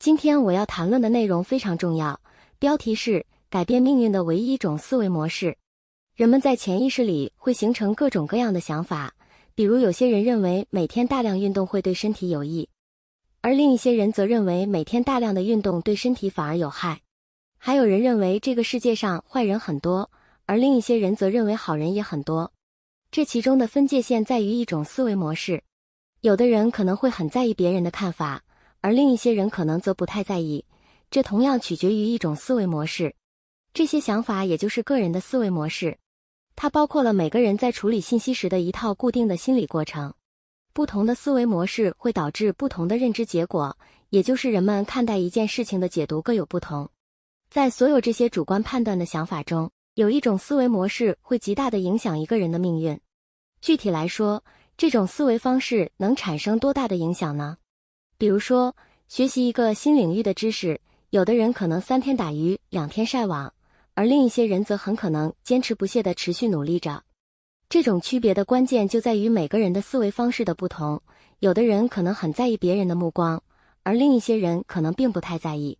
今天我要谈论的内容非常重要，标题是改变命运的唯一一种思维模式。人们在潜意识里会形成各种各样的想法，比如有些人认为每天大量运动会对身体有益，而另一些人则认为每天大量的运动对身体反而有害。还有人认为这个世界上坏人很多，而另一些人则认为好人也很多。这其中的分界线在于一种思维模式。有的人可能会很在意别人的看法，而另一些人可能则不太在意，这同样取决于一种思维模式。这些想法也就是个人的思维模式，它包括了每个人在处理信息时的一套固定的心理过程。不同的思维模式会导致不同的认知结果，也就是人们看待一件事情的解读各有不同。在所有这些主观判断的想法中，有一种思维模式会极大地影响一个人的命运。具体来说，这种思维方式能产生多大的影响呢？比如说，学习一个新领域的知识，有的人可能3天打鱼2天晒网，而另一些人则很可能坚持不懈地持续努力着。这种区别的关键就在于每个人的思维方式的不同，有的人可能很在意别人的目光，而另一些人可能并不太在意。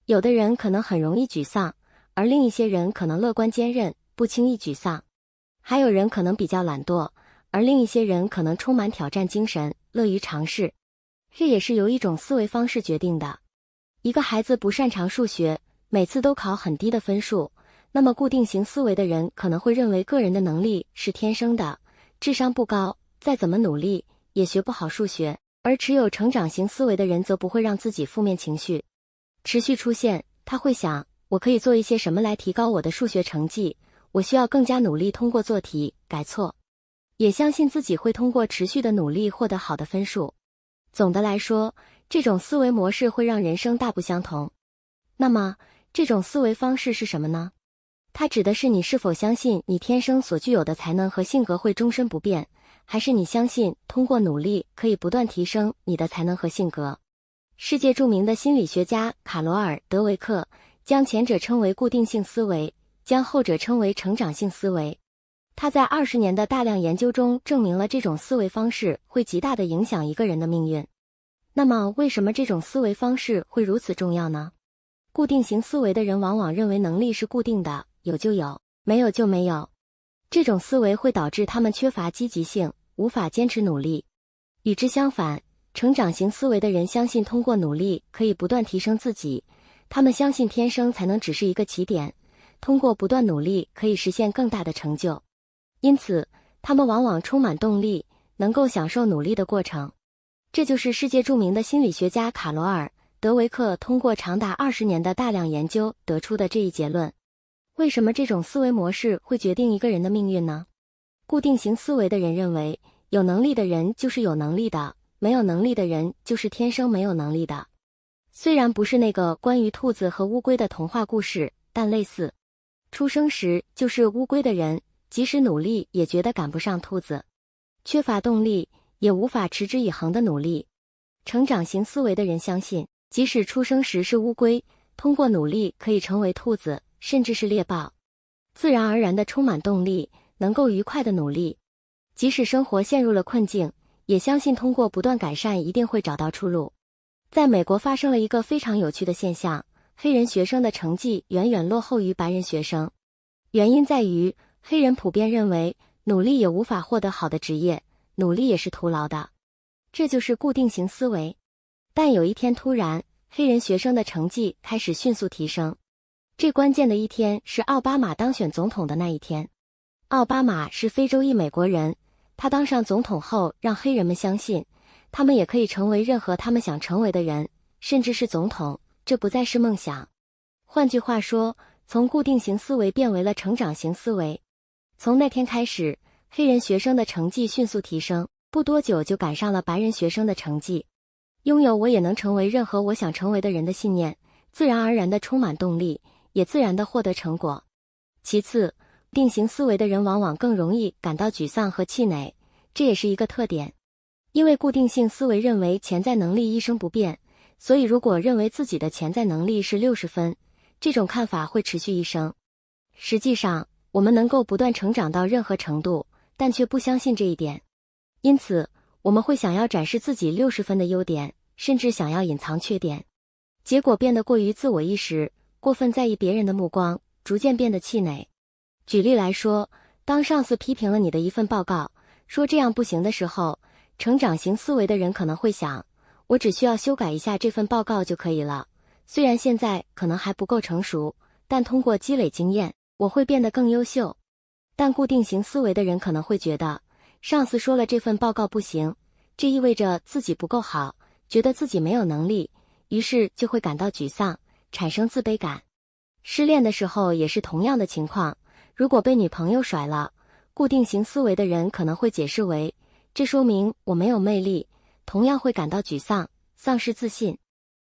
有的人可能很容易沮丧，而另一些人可能乐观坚韧，不轻易沮丧。还有人可能比较懒惰，而另一些人可能充满挑战精神，乐于尝试。这也是由一种思维方式决定的。一个孩子不擅长数学，每次都考很低的分数，那么固定型思维的人可能会认为个人的能力是天生的，智商不高，再怎么努力也学不好数学。而持有成长型思维的人则不会让自己负面情绪持续出现，他会想，我可以做一些什么来提高我的数学成绩，我需要更加努力通过做题、改错，也相信自己会通过持续的努力获得好的分数。总的来说，这种思维模式会让人生大不相同。那么，这种思维方式是什么呢？它指的是你是否相信你天生所具有的才能和性格会终身不变，还是你相信通过努力可以不断提升你的才能和性格。世界著名的心理学家卡罗尔·德维克将前者称为固定性思维，将后者称为成长性思维。他在20年的大量研究中证明了这种思维方式会极大地影响一个人的命运。那么，为什么这种思维方式会如此重要呢？固定型思维的人往往认为能力是固定的，有就有，没有就没有。这种思维会导致他们缺乏积极性，无法坚持努力。与之相反，成长型思维的人相信通过努力可以不断提升自己，他们相信天生才能只是一个起点，通过不断努力可以实现更大的成就。因此，他们往往充满动力，能够享受努力的过程。这就是世界著名的心理学家卡罗尔·德维克通过长达20年的大量研究得出的这一结论。为什么这种思维模式会决定一个人的命运呢？固定型思维的人认为，有能力的人就是有能力的，没有能力的人就是天生没有能力的。虽然不是那个关于兔子和乌龟的童话故事，但类似。出生时就是乌龟的人，即使努力也觉得赶不上兔子，缺乏动力，也无法持之以恒的努力。成长型思维的人相信，即使出生时是乌龟，通过努力可以成为兔子，甚至是猎豹，自然而然的充满动力，能够愉快的努力。即使生活陷入了困境，也相信通过不断改善一定会找到出路。在美国发生了一个非常有趣的现象，黑人学生的成绩远远落后于白人学生。原因在于，黑人普遍认为，努力也无法获得好的职业，努力也是徒劳的。这就是固定型思维。但有一天突然，黑人学生的成绩开始迅速提升。这关键的一天是奥巴马当选总统的那一天。奥巴马是非洲裔美国人，他当上总统后让黑人们相信，他们也可以成为任何他们想成为的人，甚至是总统，这不再是梦想。换句话说，从固定型思维变为了成长型思维。从那天开始，黑人学生的成绩迅速提升，不多久就赶上了白人学生的成绩。拥有我也能成为任何我想成为的人的信念，自然而然地充满动力，也自然地获得成果。其次，固定型思维的人往往更容易感到沮丧和气馁，这也是一个特点。因为固定性思维认为潜在能力一生不变，所以如果认为自己的潜在能力是60分，这种看法会持续一生。实际上，我们能够不断成长到任何程度，但却不相信这一点。因此，我们会想要展示自己60分的优点，甚至想要隐藏缺点。结果变得过于自我意识，过分在意别人的目光，逐渐变得气馁。举例来说，当上司批评了你的一份报告，说这样不行的时候，成长型思维的人可能会想，我只需要修改一下这份报告就可以了。虽然现在可能还不够成熟，但通过积累经验，我会变得更优秀。但固定型思维的人可能会觉得，上司说了这份报告不行，这意味着自己不够好，觉得自己没有能力，于是就会感到沮丧，产生自卑感。失恋的时候也是同样的情况，如果被女朋友甩了，固定型思维的人可能会解释为，这说明我没有魅力，同样会感到沮丧，丧失自信。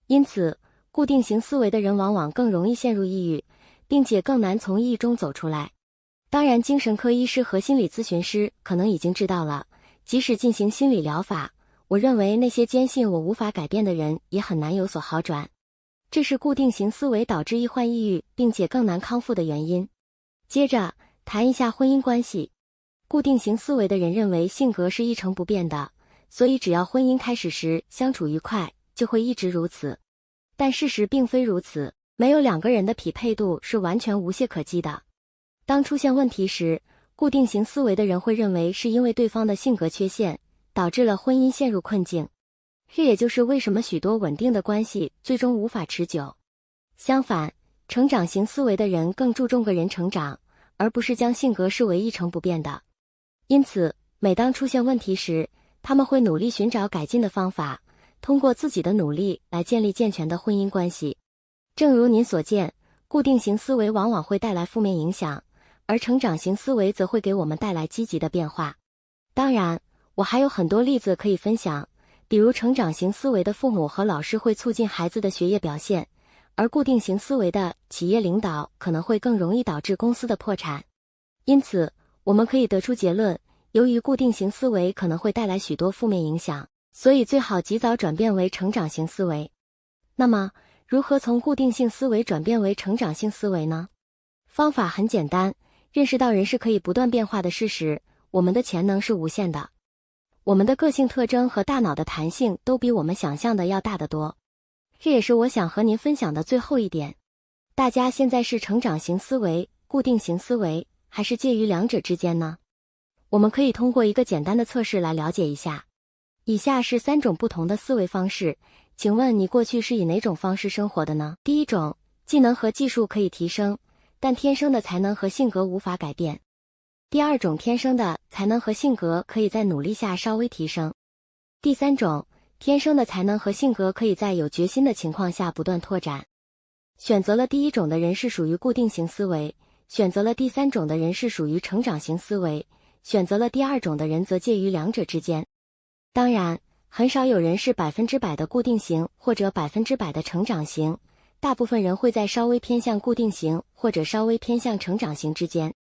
因此，固定型思维的人往往更容易陷入抑郁，并且更难从抑郁中走出来。当然，精神科医师和心理咨询师可能已经知道了，即使进行心理疗法，我认为那些坚信我无法改变的人也很难有所好转。这是固定型思维导致易患抑郁并且更难康复的原因。接着谈一下婚姻关系。固定型思维的人认为性格是一成不变的，所以只要婚姻开始时相处愉快，就会一直如此。但事实并非如此，没有两个人的匹配度是完全无懈可击的。当出现问题时，固定型思维的人会认为是因为对方的性格缺陷，导致了婚姻陷入困境。这也就是为什么许多稳定的关系最终无法持久。相反，成长型思维的人更注重个人成长，而不是将性格视为一成不变的。因此，每当出现问题时，他们会努力寻找改进的方法，通过自己的努力来建立健全的婚姻关系。正如您所见，固定型思维往往会带来负面影响，而成长型思维则会给我们带来积极的变化。当然，我还有很多例子可以分享，比如成长型思维的父母和老师会促进孩子的学业表现，而固定型思维的企业领导可能会更容易导致公司的破产。因此，我们可以得出结论，由于固定型思维可能会带来许多负面影响，所以最好及早转变为成长型思维。那么，如何从固定性思维转变为成长性思维呢？方法很简单，认识到人是可以不断变化的事实，我们的潜能是无限的。我们的个性特征和大脑的弹性都比我们想象的要大得多。这也是我想和您分享的最后一点。大家现在是成长型思维、固定型思维，还是介于两者之间呢？我们可以通过一个简单的测试来了解一下。以下是3种不同的思维方式，请问你过去是以哪种方式生活的呢？第一种，技能和技术可以提升，但天生的才能和性格无法改变。第二种，天生的才能和性格可以在努力下稍微提升。第三种，天生的才能和性格可以在有决心的情况下不断拓展。选择了第一种的人是属于固定型思维，选择了第三种的人是属于成长型思维，选择了第二种的人则介于两者之间。当然，很少有人是100%的固定型或者100%的成长型，大部分人会在稍微偏向固定型或者稍微偏向成长型之间。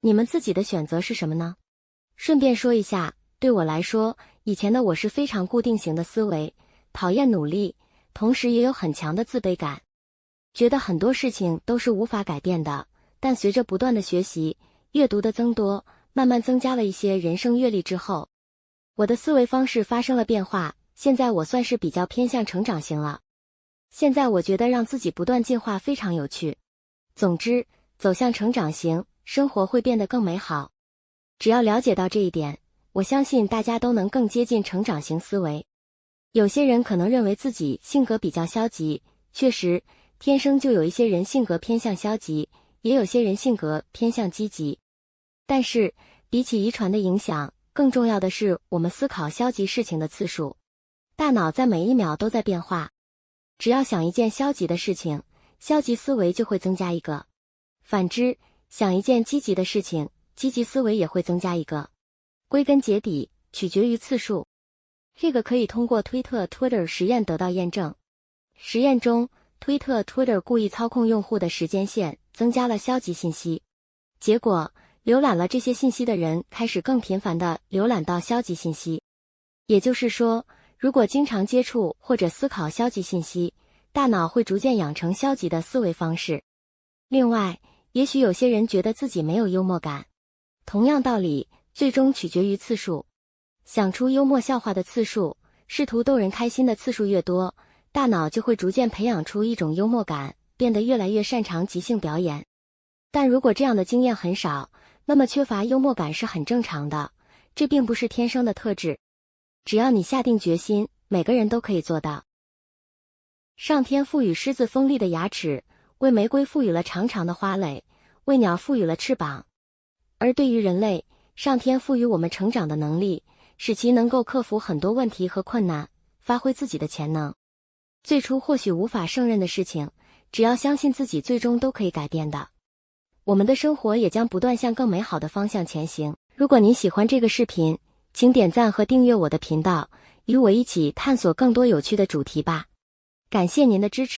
你们自己的选择是什么呢？顺便说一下，对我来说，以前的我是非常固定型的思维，讨厌努力，同时也有很强的自卑感，觉得很多事情都是无法改变的。但随着不断的学习、阅读的增多，慢慢增加了一些人生阅历之后，我的思维方式发生了变化，现在我算是比较偏向成长型了。现在我觉得让自己不断进化非常有趣。总之，走向成长型，生活会变得更美好。只要了解到这一点，我相信大家都能更接近成长型思维。有些人可能认为自己性格比较消极，确实，天生就有一些人性格偏向消极，也有些人性格偏向积极。但是，比起遗传的影响，更重要的是我们思考消极事情的次数。大脑在每一秒都在变化，只要想一件消极的事情，消极思维就会增加一个。反之，想一件积极的事情，积极思维也会增加一个。归根结底，取决于次数。这个可以通过推特 Twitter 实验得到验证。实验中，推特 Twitter 故意操控用户的时间线，增加了消极信息。结果，浏览了这些信息的人开始更频繁地浏览到消极信息。也就是说，如果经常接触或者思考消极信息，大脑会逐渐养成消极的思维方式。另外，也许有些人觉得自己没有幽默感。同样道理，最终取决于次数。想出幽默笑话的次数，试图逗人开心的次数越多，大脑就会逐渐培养出一种幽默感，变得越来越擅长即兴表演。但如果这样的经验很少，那么缺乏幽默感是很正常的，这并不是天生的特质。只要你下定决心，每个人都可以做到。上天赋予狮子锋利的牙齿，为玫瑰赋予了长长的花蕾，为鸟赋予了翅膀。而对于人类，上天赋予我们成长的能力，使其能够克服很多问题和困难，发挥自己的潜能。最初或许无法胜任的事情，只要相信自己，最终都可以改变的。我们的生活也将不断向更美好的方向前行。如果您喜欢这个视频，请点赞和订阅我的频道，与我一起探索更多有趣的主题吧。感谢您的支持。